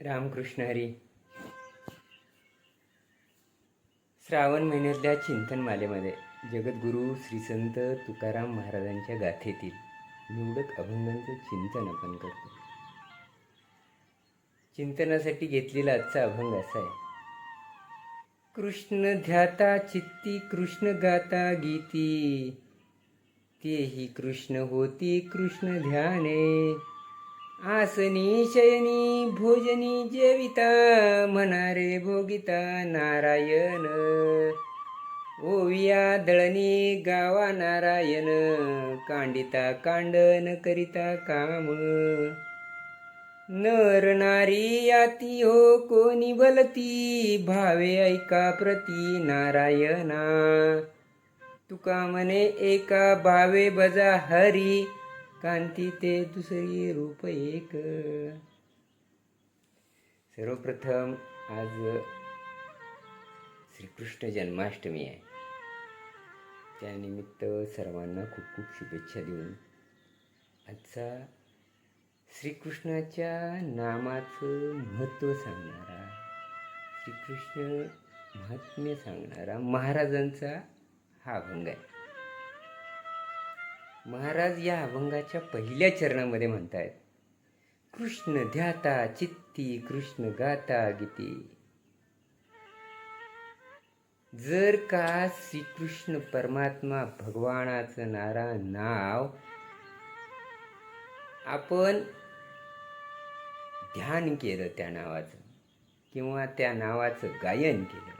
रामकृष्ण हरी. श्रावण महिन्यातल्या चिंतनमालेमध्ये जगद्गुरू श्री संत तुकाराम महाराजांच्या गाथेतील निवडक अभंगांचं चिंतन आपण करतो. चिंतनासाठी घेतलेला आजचा अभंग असा आहे. कृष्ण ध्याता चित्ती कृष्ण गाता गीती, तेही कृष्ण होती कृष्ण ध्याने. आसनी शयनी भोजनी जेविता, म्हणारे भोगिता नारायण. ओविया दळणी गावा नारायण, कांडिता कांडन करिता काम. नर नारी याती हो कोणी बलती, भावे ऐका प्रती नारायणा. तुका म्हणे एका भावे बजा हरी, कांती ते दुसरी रूप एक. सर्वप्रथम आज श्रीकृष्ण जन्माष्टमी आहे. त्यानिमित्त सर्वांना खूप खूप शुभेच्छा देऊन आजचा श्रीकृष्णाच्या नामाचं महत्त्व सांगणारा, श्रीकृष्ण महात्म्य सांगणारा महाराजांचा हा अभंग आहे. महाराज या अभंगाच्या पहिल्या चरणामध्ये म्हणतायत, कृष्ण ध्याता चित्ती कृष्ण गाता गीती. जर का श्रीकृष्ण परमात्मा भगवानाचं नाव आपण ध्यान केलं, त्या नावाचं किंवा त्या नावाचं गायन केलं,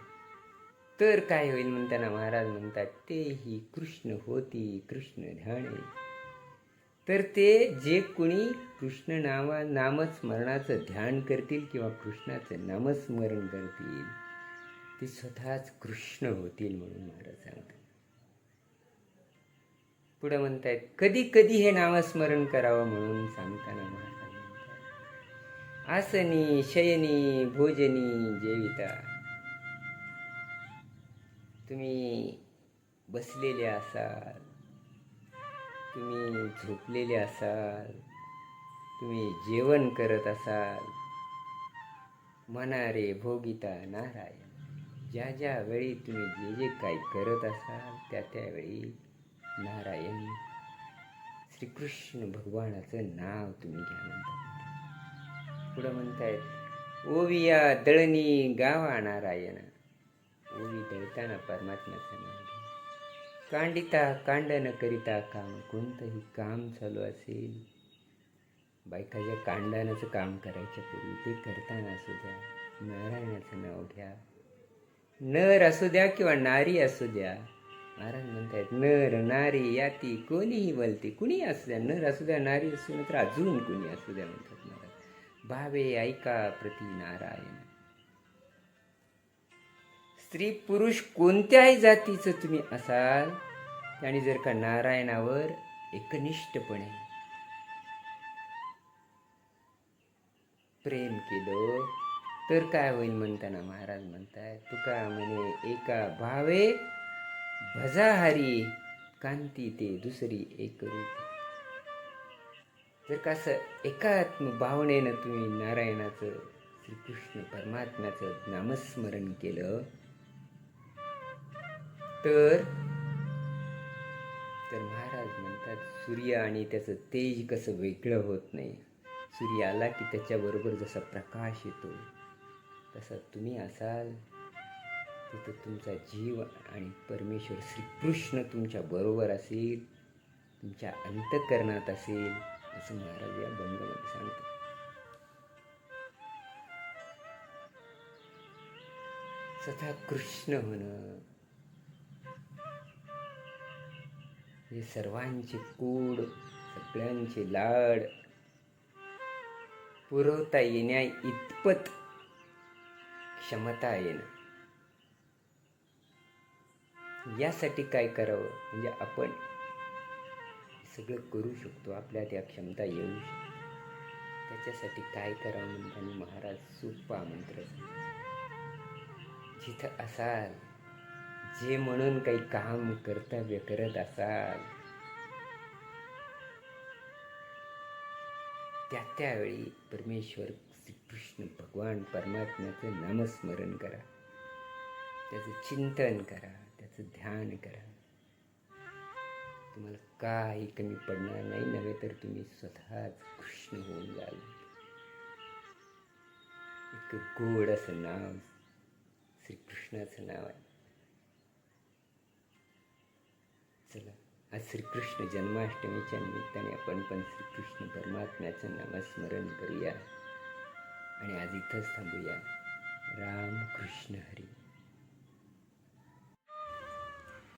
तर काय होईल म्हणताना महाराज म्हणतात, तेही कृष्ण होती कृष्ण ध्याने. तर ते जे कोणी कृष्ण नामस्मरणाचं ध्यान करतील किंवा कृष्णाचं नामस्मरण करतील, ते स्वतःच कृष्ण होतील म्हणून महाराज सांगतात. पुढे म्हणतायत, कधी कधी हे नामस्मरण करावं म्हणून सांगताना महाराज म्हणतात, आसनी शयनी भोजनी जेविता. तुम्ही बसलेले असाल, तुम्ही झोपलेले असाल, तुम्ही जेवण करत असाल, म्हणारे भोगिता नारायण. ज्या ज्या वेळी तुम्ही जे जे काही करत असाल, त्या त्यावेळी नारायण श्रीकृष्ण भगवानाचं नाव तुम्ही घ्या म्हणतात. पुढं म्हणतायत, ओविया दळणी गावा नारायण. ओवी दळताना परमात्म्याचं नाव घ्या. कांडिता कांडन करिता काम. कोणतंही काम चालू असेल, बायकाच्या कांडणाचं काम करायच्या पूर्वी ते करताना असू द्या, नारायणाचं नाव घ्या. नर असू द्या किंवा नारी असू द्या. महाराज म्हणतायत, नर नारी याती कोणीही बोलते, कुणी असू द्या, नर असू द्या नारी असू नंतर अजून कुणी असू द्या म्हणतात महाराज. भावे ऐका प्रती नारायण. स्त्री पुरुष कोणत्याही जातीचं तुम्ही असाल, आणि जर का नारायणावर एकनिष्ठपणे प्रेम केलं, तर काय होईल म्हणताना महाराज म्हणताय, तुका म्हणे एका भावे भजा हरी, कांती ते दुसरी एक रूप. जर का असं एकात्म भावनेनं तुम्ही नारायणाचं, श्रीकृष्ण परमात्म्याचं नामस्मरण केलं, तर महाराज म्हणतात, सूर्य आणि त्याचं तेज कसं वेगळं होत नाही. सूर्य आला की त्याच्याबरोबर जसा प्रकाश येतो, तसा तुम्ही असाल तिथं तुमचा जीव आणि परमेश्वर श्रीकृष्ण तुमच्या बरोबर असेल, तुमच्या अंतःकरणात असेल, असं महाराज या अभंगामध्ये सांगतात. स्वतः कृष्ण होणं हे सर्वांचे कूड, सगळ्यांचे लाड पुरवता येण्या इतपत क्षमता येणं. यासाठी काय करावं, म्हणजे आपण सगळं करू शकतो, आपल्या त्या क्षमता येऊ शकतो. त्याच्यासाठी काय करावं म्हणताना महाराज सोपा मंत्र, जिथं असाल, जे म्हणून काही काम कर्तव्य करत असाल, त्यावेळी परमेश्वर श्रीकृष्ण श्रीकृष्ण भगवान परमात्म्याचं नामस्मरण करा, त्याचं चिंतन करा, त्याचं ध्यान करा. तुम्हाला काही कमी पडणार नाही, नव्हे तर तुम्ही स्वतःच कृष्ण होऊन जाल. इतकं गोड असं नाव श्रीकृष्णाचं नाव आहे. चला, आज श्रीकृष्ण जन्माष्टमीच्या निमित्ताने आपण पण श्रीकृष्ण परमात्म्याचं नामस्मरण करूया आणि आज इथंच थांबूया. राम कृष्ण हरी.